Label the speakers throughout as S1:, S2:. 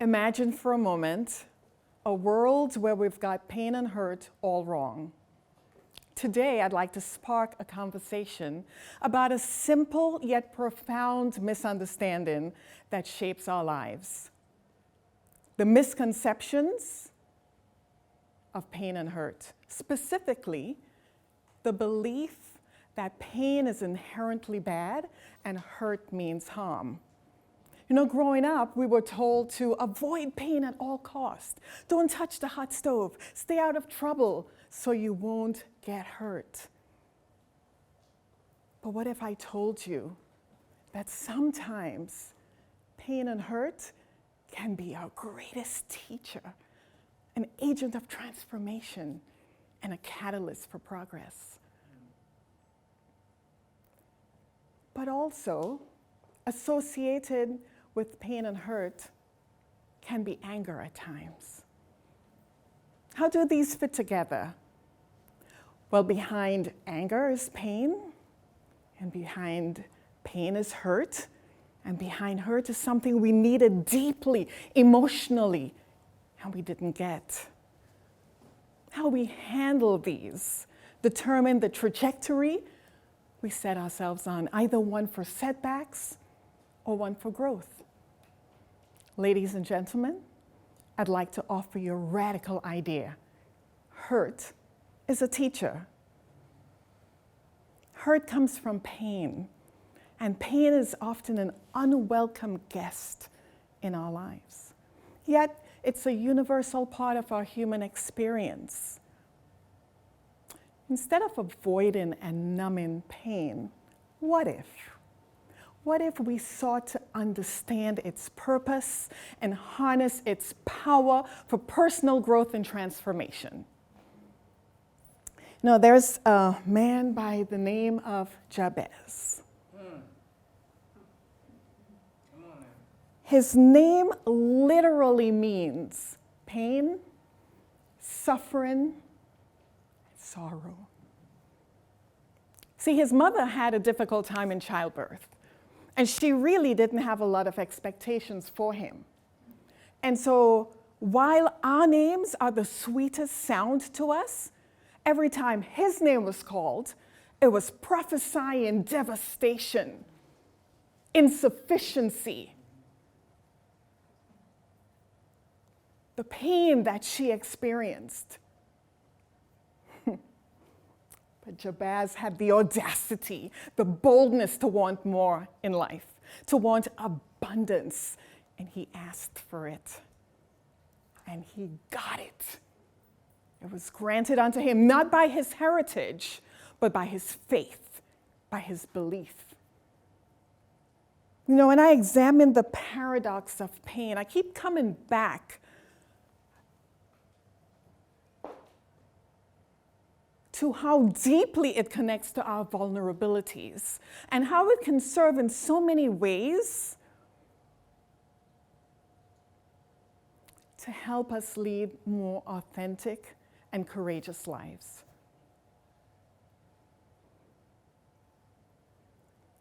S1: Imagine for a moment a world where we've got pain and hurt all wrong. Today, I'd like to spark a conversation about a simple yet profound misunderstanding that shapes our lives. The misconceptions of pain and hurt. Specifically, the belief that pain is inherently bad and hurt means harm. You know, growing up, we were told to avoid pain at all costs. Don't touch the hot stove. Stay out of trouble so you won't get hurt. But what if I told you that sometimes pain and hurt can be our greatest teacher, an agent of transformation, and a catalyst for progress? But also, associated with pain and hurt can be anger at times. How do these fit together? Well, behind anger is pain, and behind pain is hurt, and behind hurt is something we needed deeply, emotionally, and we didn't get. How we handle these determine the trajectory we set ourselves on, either one for setbacks or one for growth. Ladies and gentlemen, I'd like to offer you a radical idea. Hurt is a teacher. Hurt comes from pain, and pain is often an unwelcome guest in our lives. Yet, it's a universal part of our human experience. Instead of avoiding and numbing pain, what if? What if we sought to understand its purpose and harness its power for personal growth and transformation? Now, there's a man by the name of Jabez. His name literally means pain, suffering, sorrow. See, his mother had a difficult time in childbirth, and she really didn't have a lot of expectations for him. And so, while our names are the sweetest sound to us, every time his name was called, it was prophesying devastation, insufficiency, the pain that she experienced. But Jabez had the audacity, the boldness to want more in life, to want abundance, and he asked for it. And he got it. It was granted unto him, not by his heritage, but by his faith, by his belief. You know, when I examine the paradox of pain, I keep coming back to how deeply it connects to our vulnerabilities and how it can serve in so many ways to help us lead more authentic and courageous lives.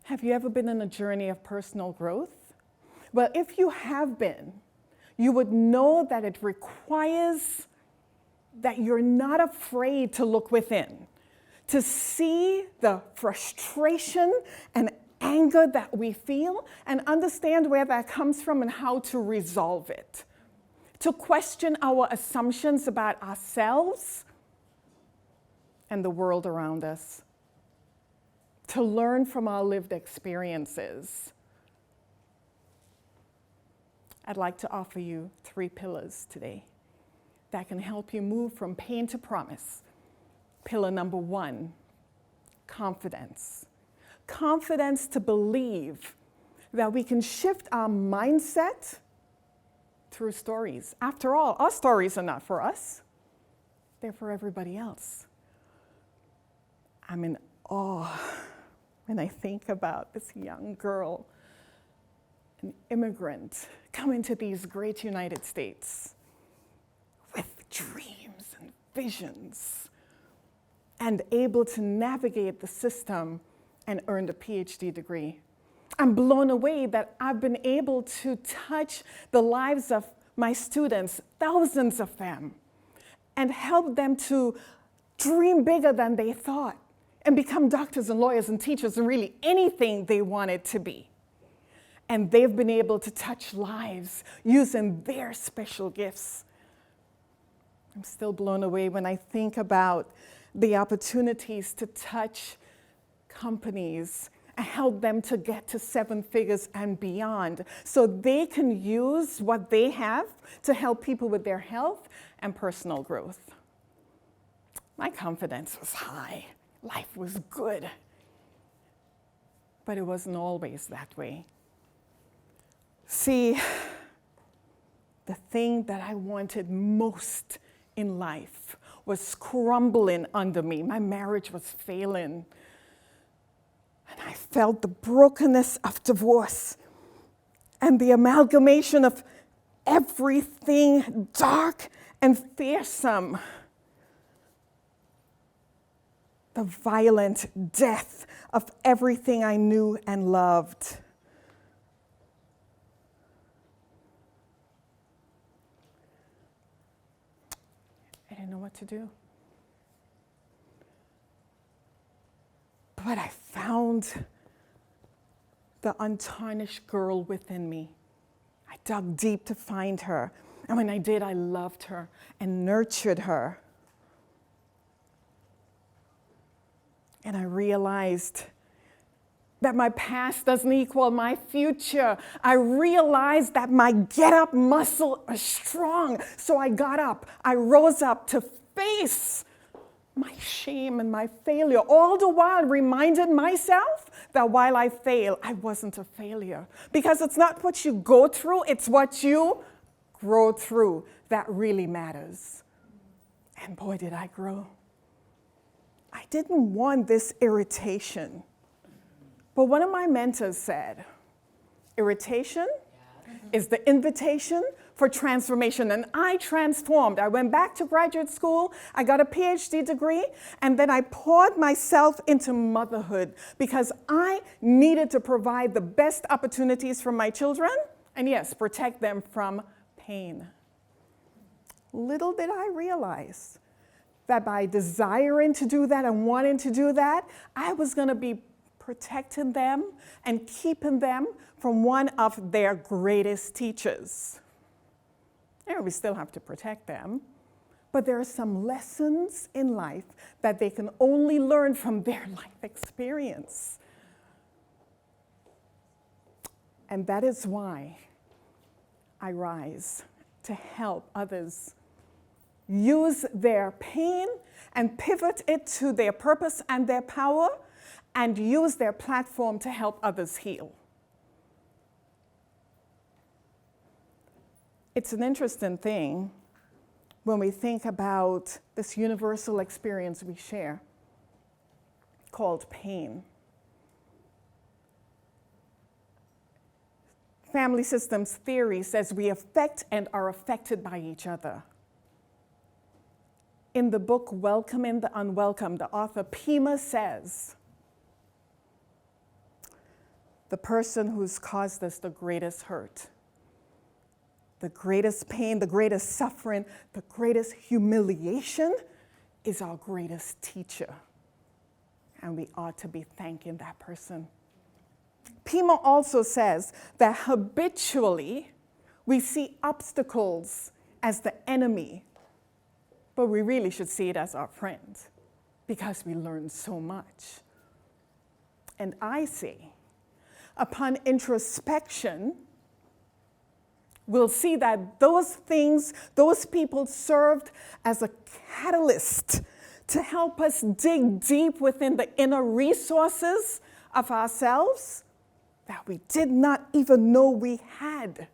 S1: Have you ever been on a journey of personal growth? Well, if you have been, you would know that it requires that you're not afraid to look within, to see the frustration and anger that we feel and understand where that comes from and how to resolve it, to question our assumptions about ourselves and the world around us, to learn from our lived experiences. I'd like to offer you 3 pillars today that can help you move from pain to promise. Pillar number 1, confidence. Confidence to believe that we can shift our mindset through stories. After all, our stories are not for us. They're for everybody else. I'm in awe when I think about this young girl, an immigrant, coming to these great United States with dreams and visions and able to navigate the system and earn a Ph.D. degree. I'm blown away that I've been able to touch the lives of my students, thousands of them, and help them to dream bigger than they thought and become doctors and lawyers and teachers and really anything they wanted to be. And they've been able to touch lives using their special gifts. I'm still blown away when I think about the opportunities to touch companies and help them to get to 7 figures and beyond so they can use what they have to help people with their health and personal growth. My confidence was high. Life was good. But it wasn't always that way. See, the thing that I wanted most in life was crumbling under me. My marriage was failing. And I felt the brokenness of divorce and the amalgamation of everything dark and fearsome. The violent death of everything I knew and loved. I didn't know what to do. But I found the untarnished girl within me. I dug deep to find her. And when I did, I loved her and nurtured her. And I realized that my past doesn't equal my future. I realized that my get-up muscle is strong. So I got up. I rose up to face my shame and my failure, all the while reminded myself that while I fail, I wasn't a failure. Because it's not what you go through, it's what you grow through that really matters. And boy, did I grow. I didn't want this irritation. But one of my mentors said, irritation is the invitation for transformation. And I transformed. I went back to graduate school. I got a Ph.D. degree. And then I poured myself into motherhood because I needed to provide the best opportunities for my children. And yes, protect them from pain. Little did I realize that by desiring to do that and wanting to do that, I was going to be protecting them and keeping them from one of their greatest teachers. Yeah, we still have to protect them, but there are some lessons in life that they can only learn from their life experience. And that is why I rise to help others use their pain and pivot it to their purpose and their power and use their platform to help others heal. It's an interesting thing when we think about this universal experience we share called pain. Family systems theory says we affect and are affected by each other. In the book Welcoming the Unwelcome, the author Pima says, the person who's caused us the greatest hurt, the greatest pain, the greatest suffering, the greatest humiliation is our greatest teacher. And we ought to be thanking that person. Pima also says that habitually we see obstacles as the enemy, but we really should see it as our friend because we learn so much. And I say, upon introspection, we'll see that those things, those people served as a catalyst to help us dig deep within the inner resources of ourselves that we did not even know we had,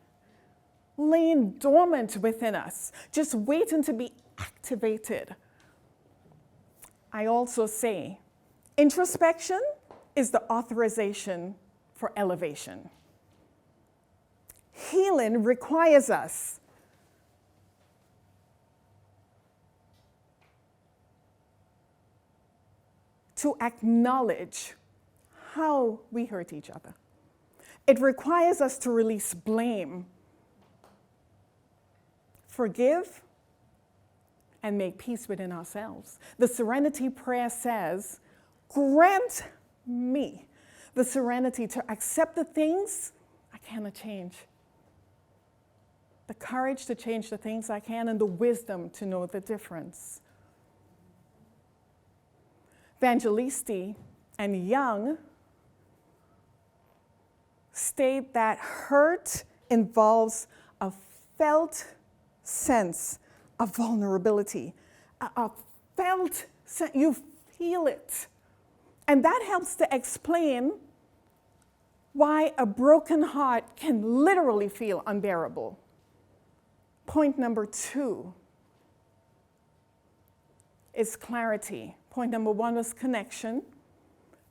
S1: laying dormant within us, just waiting to be activated. I also say, introspection is the authorization for elevation. Healing requires us to acknowledge how we hurt each other. It requires us to release blame forgive, and make peace within ourselves. The serenity prayer says, grant me the serenity to accept the things I cannot change, the courage to change the things I can, and the wisdom to know the difference. Evangelisti and Young state that hurt involves a felt sense of vulnerability, a felt sense, you feel it. And that helps to explain why a broken heart can literally feel unbearable. Point number 2 is clarity. Point number 1 was connection.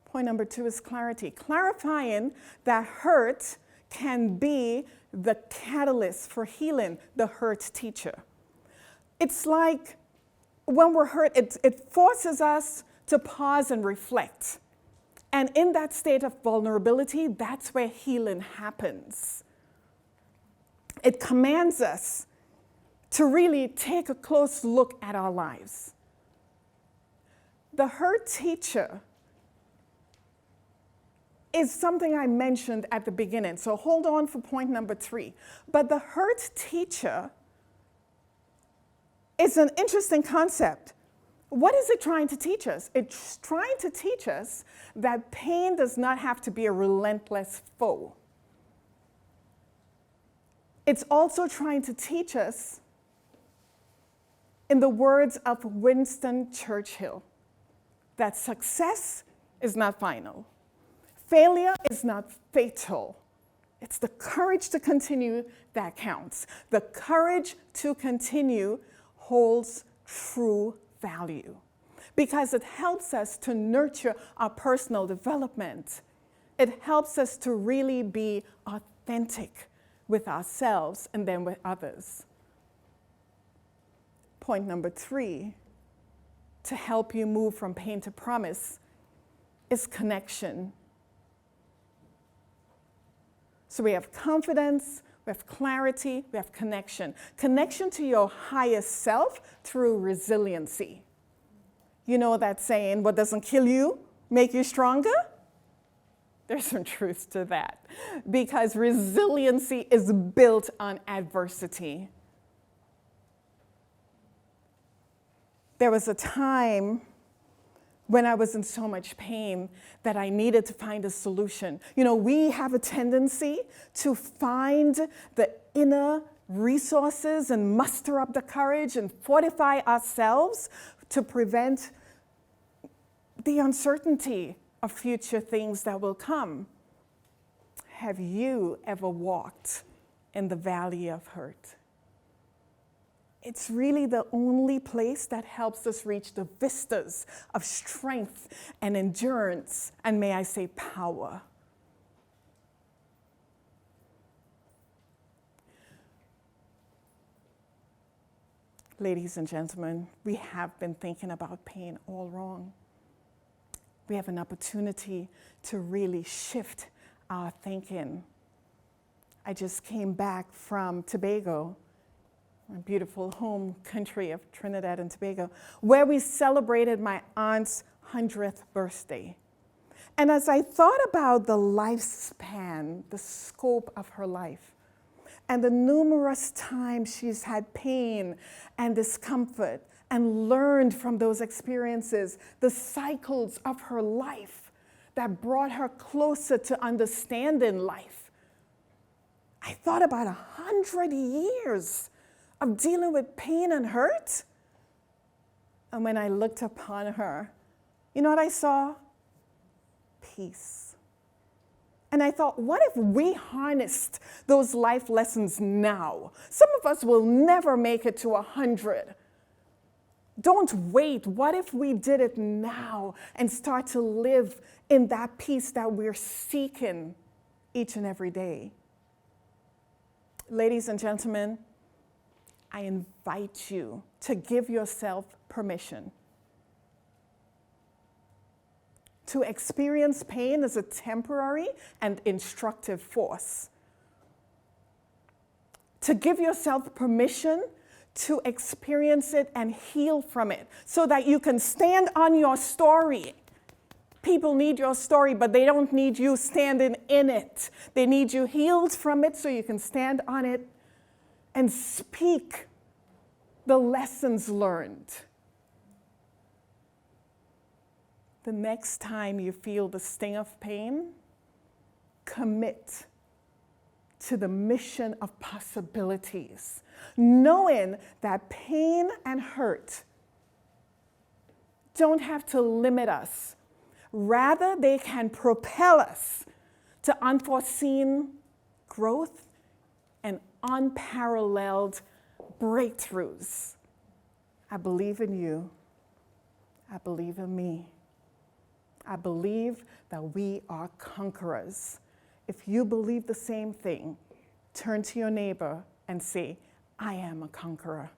S1: Point number 2 is clarity. Clarifying that hurt can be the catalyst for healing, the hurt teacher. It's like when we're hurt, it forces us to pause and reflect. And in that state of vulnerability, that's where healing happens. It commands us to really take a close look at our lives. The hurt teacher is something I mentioned at the beginning, so hold on for point number 3. But the hurt teacher is an interesting concept. What is it trying to teach us? It's trying to teach us that pain does not have to be a relentless foe. It's also trying to teach us, in the words of Winston Churchill, that success is not final. Failure is not fatal. It's the courage to continue that counts. The courage to continue holds true value because it helps us to nurture our personal development. It helps us to really be authentic with ourselves and then with others. Point number 3, to help you move from pain to promise, is connection. So we have confidence, we have clarity, we have connection. Connection to your highest self through resiliency. You know that saying, what doesn't kill you, make you stronger? There's some truth to that. Because resiliency is built on adversity. There was a time when I was in so much pain that I needed to find a solution. You know, we have a tendency to find the inner resources and muster up the courage and fortify ourselves to prevent the uncertainty of future things that will come. Have you ever walked in the valley of hurt? It's really the only place that helps us reach the vistas of strength and endurance, and may I say power. Ladies and gentlemen, we have been thinking about pain all wrong. We have an opportunity to really shift our thinking. I just came back from Tobago, my beautiful home country of Trinidad and Tobago, where we celebrated my aunt's 100th birthday. And as I thought about the lifespan, the scope of her life, and the numerous times she's had pain and discomfort and learned from those experiences, the cycles of her life that brought her closer to understanding life, I thought about 100 years of dealing with pain and hurt. And when I looked upon her, you know what I saw? Peace. And I thought, what if we harnessed those life lessons now? Some of us will never make it to 100. Don't wait. What if we did it now and start to live in that peace that we're seeking each and every day? Ladies and gentlemen, I invite you to give yourself permission to experience pain as a temporary and instructive force. To give yourself permission to experience it and heal from it so that you can stand on your story. People need your story, but they don't need you standing in it. They need you healed from it so you can stand on it and speak the lessons learned. The next time you feel the sting of pain, commit to the mission of possibilities, knowing that pain and hurt don't have to limit us. Rather, they can propel us to unforeseen growth and unparalleled breakthroughs. I believe in you. I believe in me. I believe that we are conquerors. If you believe the same thing, turn to your neighbor and say, I am a conqueror.